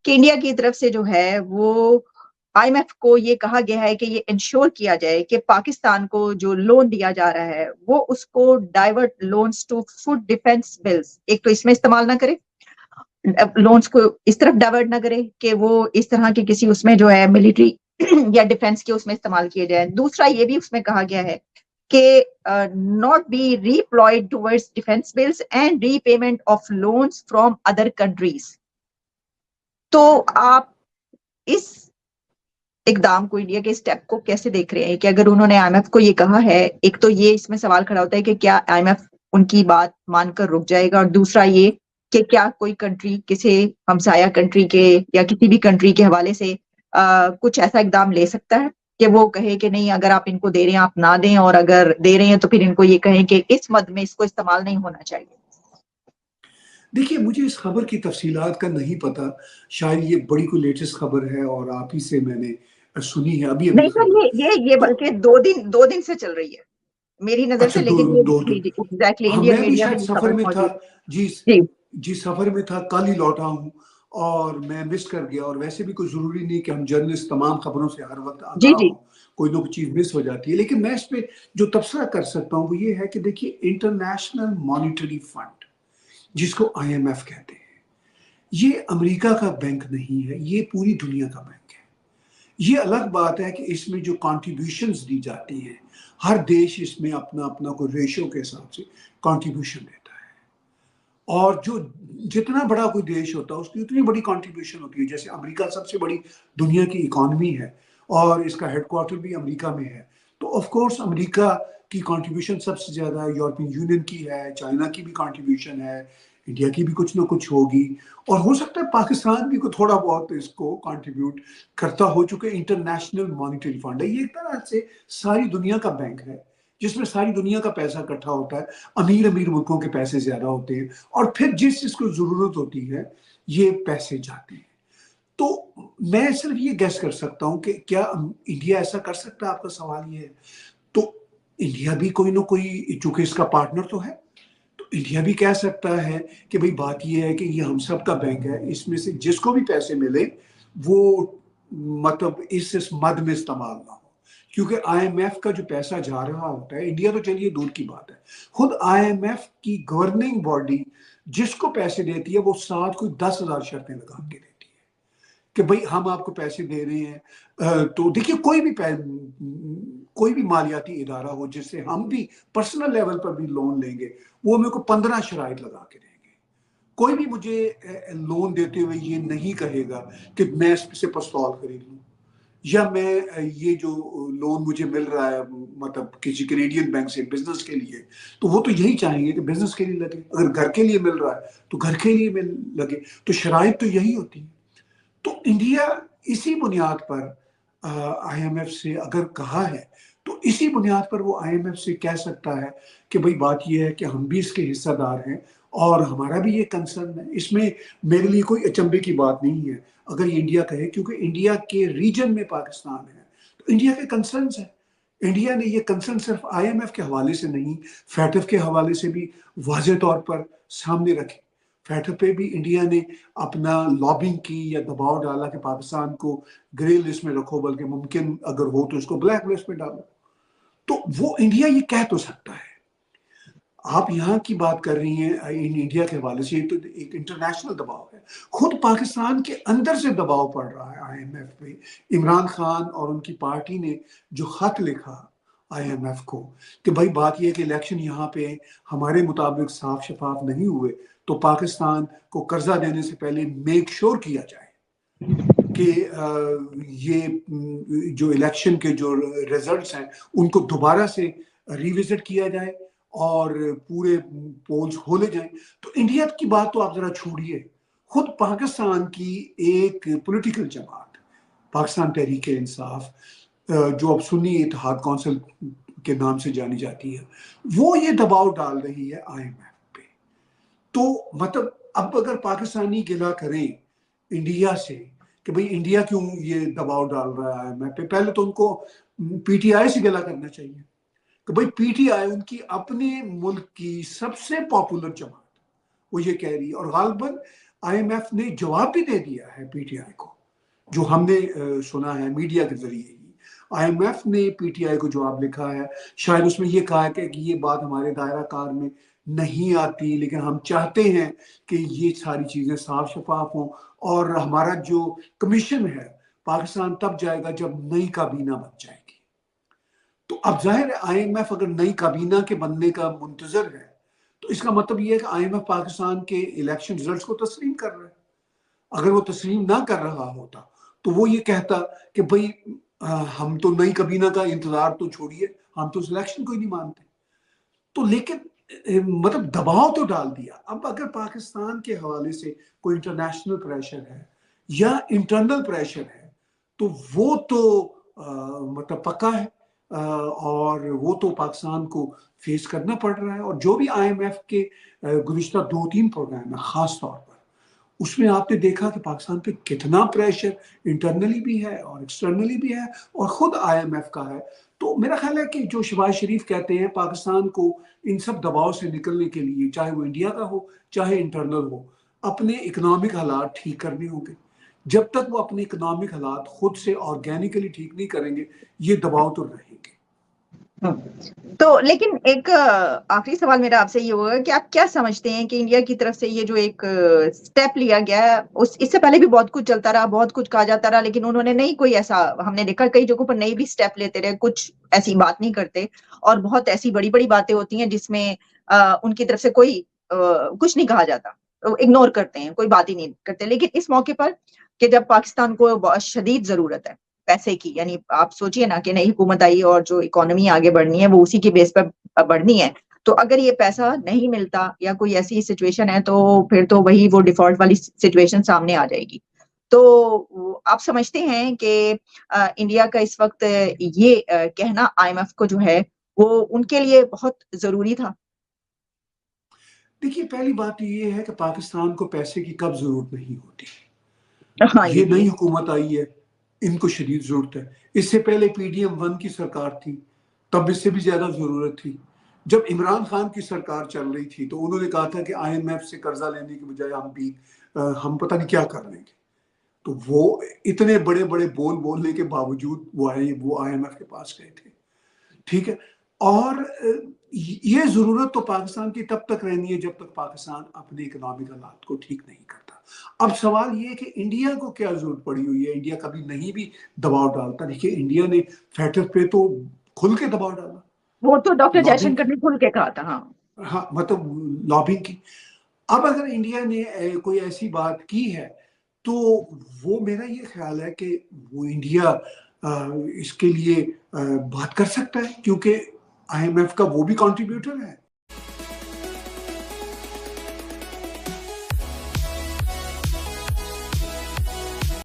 कि इंडिया की तरफ से जो है वो आईएमएफ को ये कहा गया है कि ये इंश्योर किया जाए कि पाकिस्तान को जो लोन दिया जा रहा है वो उसको divert loans to food defence bills, एक तो इसमें इस्तेमाल ना करे, लोन्स को इस तरफ डाइवर्ट ना करे कि वो इस तरह के किसी उसमें जो है मिलिट्री या डिफेंस के उसमें इस्तेमाल किए जाए। दूसरा ये भी उसमें कहा गया है कि not be redeployed towards defence bills and repayment of loans from other countries. तो आप इस इकदाम को, इंडिया के स्टेप को कैसे देख रहे हैं कि अगर उन्होंने आईएमएफ को ये कहा है, एक तो ये इसमें सवाल खड़ा होता है कि क्या आईएमएफ उनकी बात मानकर रुक जाएगा, और दूसरा ये कि क्या कोई कंट्री किसी हमसाया कंट्री के या किसी भी कंट्री के हवाले से कुछ ऐसा इकदाम ले सकता है कि वो कहे कि नहीं, अगर आप इनको दे रहे हैं आप ना दें, और अगर दे रहे हैं तो फिर इनको ये कहें कि इस मद में इसको इस्तेमाल नहीं होना चाहिए। देखिए, मुझे इस खबर की तफसीलात का नहीं पता, शायद ये बड़ी कोई लेटेस्ट खबर है और आप ही से मैंने सुनी है अभी नहीं अभी सर, खबर। ये तो बल्कि दो दिन से चल रही है मेरी नजर अच्छा, से, दो लेकिन ये दो दिन। एग्जैक्टली हाँ, इंडियन मैं भी मीडिया में शायद ये सफर खबर में था। मौजूद। जी, जी जी सफर में था, कल ही लौटा हूँ और मैं मिस कर गया। और वैसे भी कोई जरूरी नहीं कि हम जर्नलिस्ट तमाम खबरों से हर वक्त जी आगाह जी। हों, कोई ना कोई चीज मिस हो जाती है। लेकिन मैं इस पे जो तबसरा कर सकता हूँ वो ये है कि देखिए, इंटरनेशनल मॉनिटरी फंड जिसको आईएमएफ कहते हैं, ये अमेरिका का बैंक नहीं है, ये पूरी दुनिया का बैंक है। ये अलग बात है कि इसमें जो कॉन्ट्रीब्यूशंस दी जाती हैं, हर देश इसमें अपना अपना कोई रेशियो के हिसाब से कॉन्ट्रीब्यूशन देता है। और जो जितना बड़ा कोई देश होता है उसकी उतनी बड़ी कंट्रीब्यूशन होती है। जैसे अमेरिका सबसे बड़ी दुनिया की इकॉनमी है और इसका हेडक्वार्टर भी अमेरिका में है, तो ऑफ कोर्स अमेरिका की कंट्रीब्यूशन सबसे ज्यादा यूरोपियन यूनियन की है, चाइना की भी कंट्रीब्यूशन है, इंडिया की भी कुछ ना कुछ होगी, और हो सकता है पाकिस्तान भी को थोड़ा बहुत इसको कंट्रीब्यूट करता हो, चुके इंटरनेशनल मॉनिटरी फंड है। ये एक तरह से सारी दुनिया का बैंक है जिसमें सारी दुनिया का पैसा इकट्ठा होता है। अमीर अमीर मुल्कों के पैसे ज्यादा होते हैं और फिर जिस जिसको जरूरत होती है ये पैसे जाते हैं। तो मैं सिर्फ ये गैस कर सकता हूं कि क्या इंडिया ऐसा कर सकता है, आपका सवाल ये है। तो इंडिया भी कोई ना कोई, चूंकि इसका पार्टनर तो है, तो इंडिया भी कह सकता है कि भाई बात ये है कि ये हम सब का बैंक है, इसमें से जिसको भी पैसे मिले वो मतलब इस मद में इस्तेमाल ना हो। क्योंकि आईएमएफ का जो पैसा जा रहा होता है, इंडिया तो चलिए दूर की बात है, खुद आईएमएफ की गवर्निंग बॉडी जिसको पैसे देती है वो साथ कोई 10,000 शर्तें लगा के देती है कि भाई हम आपको पैसे दे रहे हैं। तो देखिए, कोई भी मालियाती इदारा हो जिससे हम भी पर्सनल लेवल पर भी लोन लेंगे, वो मेरे को 15 शराइत लगा के देंगे। कोई भी मुझे लोन देते हुए ये नहीं कहेगा कि मैं इससे पिस्तौल खरीद लूं, या मैं ये जो लोन मुझे मिल रहा है मतलब किसी कैनेडियन बैंक से बिजनेस के लिए, तो वो तो यही चाहेंगे कि बिजनेस के लिए लगे। अगर घर के लिए मिल रहा है तो घर के लिए मिल लगे, तो शराइत तो यही होती है। तो इंडिया इसी बुनियाद पर आईएमएफ से अगर कहा है, तो इसी बुनियाद पर वो आईएमएफ से कह सकता है कि भाई बात ये है कि हम भी इसके हिस्सेदार हैं और हमारा भी ये कंसर्न है। इसमें मेरे लिए कोई अचंभे की बात नहीं है अगर ये इंडिया कहे, क्योंकि इंडिया के रीजन में पाकिस्तान है तो इंडिया के कंसर्न है। इंडिया ने ये कंसर्न सिर्फ आईएमएफ के हवाले से नहीं, फैटफ के हवाले से भी वाज़ेह तौर पर सामने रखे। फैटफ पे भी इंडिया ने अपना लॉबिंग की या दबाव डाला कि पाकिस्तान को ग्रे लिस्ट में रखो, बल्कि मुमकिन अगर हो तो इसको ब्लैक लिस्ट में डालो। तो वो इंडिया ये कह तो सकता है। आप यहाँ की बात कर रही हैं इंडिया के हवाले से, तो एक इंटरनेशनल दबाव है, खुद पाकिस्तान के अंदर से दबाव पड़ रहा है आईएमएफ पे। इमरान खान और उनकी पार्टी ने जो खत लिखा आईएमएफ को कि भाई बात यह कि इलेक्शन यहाँ पे हमारे मुताबिक साफ शफाफ नहीं हुए, तो पाकिस्तान को कर्जा देने से पहले मेक श्योर किया जाए कि ये जो इलेक्शन के जो रिजल्ट्स हैं उनको दोबारा से रिविजिट किया जाए और पूरे पोल्स खोले जाएं। तो इंडिया की बात तो आप जरा छोड़िए, खुद पाकिस्तान की एक पॉलिटिकल जमात, पाकिस्तान तहरीक इंसाफ, जो अब सुन्नी इत्तेहाद कौंसिल के नाम से जानी जाती है, वो ये दबाव डाल रही है आईएमएफ पे। तो मतलब अब अगर पाकिस्तानी गिला करें इंडिया से कि भाई इंडिया क्यों ये दबाव डाल रहा है आईएमएफ पे, पहले तो उनको पीटीआई से गिला करना चाहिए कि भाई पीटीआई उनकी अपने मुल्क की सबसे पॉपुलर जमात, वो ये कह रही है। और गालिबन आईएमएफ ने जवाब भी दे दिया है पीटीआई को, जो हमने सुना है मीडिया के जरिए ही। आईएमएफ ने पीटीआई को जवाब लिखा है, शायद उसमें ये कहा है कि ये बात हमारे दायरा कार में नहीं आती, लेकिन हम चाहते हैं कि ये सारी चीजें साफ शफाफ हों, और हमारा जो कमीशन है पाकिस्तान तब जाएगा जब नई काबीना बन जाएगी। तो अब जाहिर है आईएमएफ अगर नई काबीना के बनने का मुंतजर है, तो इसका मतलब ये है कि आईएमएफ पाकिस्तान के इलेक्शन रिजल्ट्स को तस्लीम कर रहा है। अगर वो तस्लीम ना कर रहा होता तो वो ये कहता कि भाई हम तो नई काबीना का इंतजार तो छोड़िए, हम तो सिलेक्शन को ही नहीं मानते। तो लेकिन मतलब दबाव तो डाल दिया। अब अगर पाकिस्तान के हवाले से कोई इंटरनेशनल प्रेशर है या इंटरनल प्रेशर है, तो वो तो मतलब पक्का है, और वो तो पाकिस्तान को फेस करना पड़ रहा है। और जो भी आईएमएफ के गुज़िश्ता 2-3 प्रोग्राम है खास तौर पर, उसमें आपने देखा कि पाकिस्तान पे कितना प्रेशर इंटरनली भी है और एक्सटर्नली भी है, और खुद आईएमएफ का है। तो मेरा ख्याल है कि जो शहबाज शरीफ कहते हैं, पाकिस्तान को इन सब दबाव से निकलने के लिए, चाहे वो इंडिया का हो चाहे इंटरनल हो, अपने इकोनॉमिक हालात ठीक करने होंगे। जब तक वो अपने इकोनॉमिक हालात खुद से ऑर्गेनिकली ठीक नहीं करेंगे, ये दबाव तो रहेंगे। तो लेकिन एक आखिरी सवाल मेरा आपसे ये होगा कि आप क्या समझते हैं कि इंडिया की तरफ से ये जो एक स्टेप लिया गया है, उस इससे पहले भी बहुत कुछ चलता रहा, बहुत कुछ कहा जाता रहा, लेकिन उन्होंने नहीं कोई ऐसा, हमने देखा कई जगहों पर नहीं भी स्टेप लेते रहे, कुछ ऐसी बात नहीं करते, और बहुत ऐसी बड़ी बड़ी बातें होती हैं जिसमें उनकी तरफ से कोई कुछ नहीं कहा जाता, इग्नोर करते हैं, कोई बात ही नहीं करते। लेकिन इस मौके पर कि जब पाकिस्तान को बहुत शदीद जरूरत है पैसे की, यानी आप सोचिए ना कि नई हुकूमत आई और जो इकोनॉमी आगे बढ़नी है वो उसी की बेस पर बढ़नी है, तो अगर ये पैसा नहीं मिलता या कोई ऐसी सिचुएशन है, तो फिर तो वही वो डिफॉल्ट वाली सिचुएशन सामने आ जाएगी। तो आप समझते हैं कि इंडिया का इस वक्त ये कहना आईएमएफ को जो है वो उनके लिए बहुत जरूरी था? देखिए, पहली बात तो ये है कि पाकिस्तान को पैसे की कब जरूरत नहीं होती। हाँ, ये ये नई हुकूमत आई है, इनको शदीद जरूरत है। इससे पहले PDM-1 की सरकार थी, तब इससे भी ज्यादा जरूरत थी। जब इमरान खान की सरकार चल रही थी तो उन्होंने कहा था कि आईएमएफ से कर्जा लेने की बजाय हम पता नहीं क्या कर लेंगे। तो वो इतने बड़े बड़े बोल बोलने के बावजूद वो आईएमएफ के पास गए थे। ठीक है। और ये जरूरत तो पाकिस्तान की तब तक रहनी है जब तक पाकिस्तान अपने इकोनॉमिक हालात को ठीक नहीं करता। अब सवाल ये है कि इंडिया को क्या जरूरत पड़ी हुई है। इंडिया कभी नहीं भी दबाव डालता। देखिए, इंडिया ने फैटर पे तो खुल के दबाव डाला, वो तो डॉक्टर लॉबिंग जयशंकर की। ने खुल के कहा था। हाँ, हाँ, मतलब लॉबिंग की। अब अगर इंडिया ने कोई ऐसी बात की है, तो वो मेरा ये ख्याल है कि वो इंडिया इसके लिए बात कर सकता है, क्योंकि आईएमएफ का वो भी कंट्रीब्यूटर है